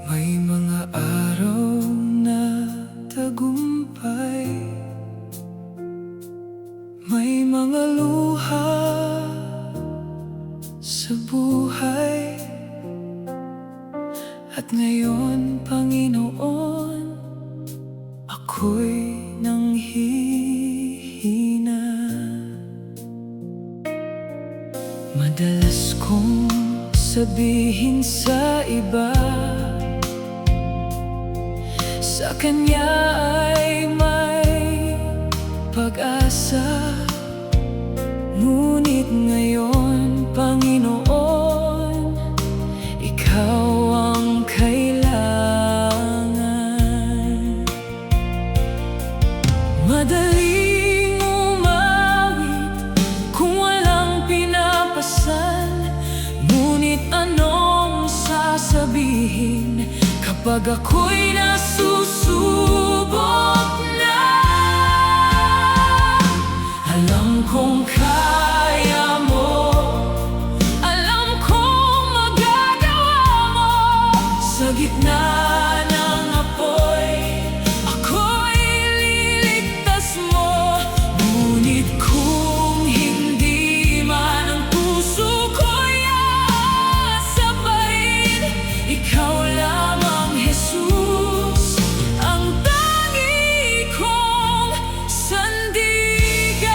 May mga araw na tagumpay, may mga luha sa buhay. At ngayon, Panginoon, ako'y nanghihina. Madalas kong sabihin sa iba, sa Kanya ay may pag-asa. Ngunit ngayon, Panginoon, Ikaw ang kailangan. Madaling umawit kung walang pinapasan. Ngunit anong sasabihin kapag ako'y nasusubok na? Alam kong kaya mo, alam kong magagawa mo. Sa gitna ng apoy, ako'y ililigtas mo. Ngunit kung hindi man ang puso ko'y aasa pa rin, Ikaw lamang, Jesus, ang tangi kong sandigan.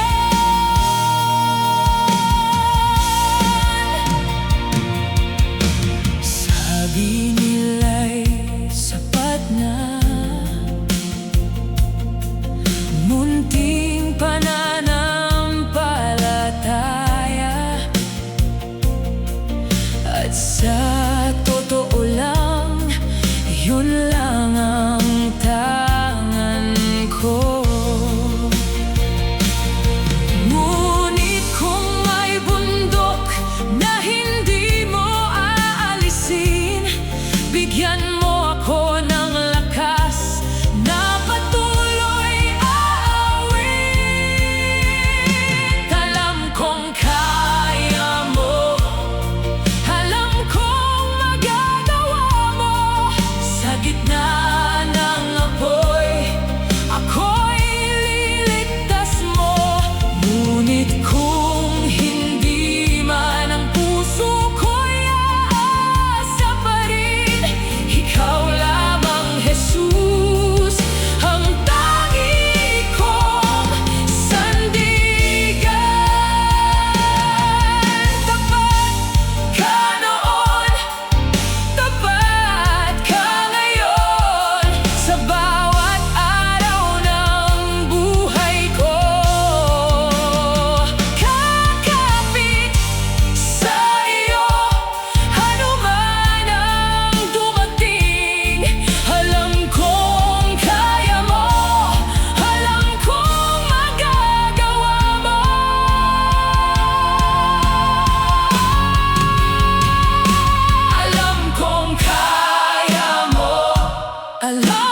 Sabi nila'y sapat na, munting pananampalataya. At sa totoo lang, yun lang ang tangan ko. Ngunit kung may bundok na hindi mo aalisin, bigyan mo ako ng lakas na patuloy aawit. Alam kong kaya mo, alam kong magagawa mo. Sa gitna ng apoy, ako'y ililigtas mo. Ngunit kung hindi man ang puso ko'y aasa pa rin, Ikaw lamang, Jesus, ang tangi kong sandigan. Tapat ka noon, tapat ka ngayon, sa bawat araw ng buhay ko. Kakapit sa iyo, anuman ang dumating. Alam kong kaya mo, alam kong magagawa mo. Alam kong kaya mo, alam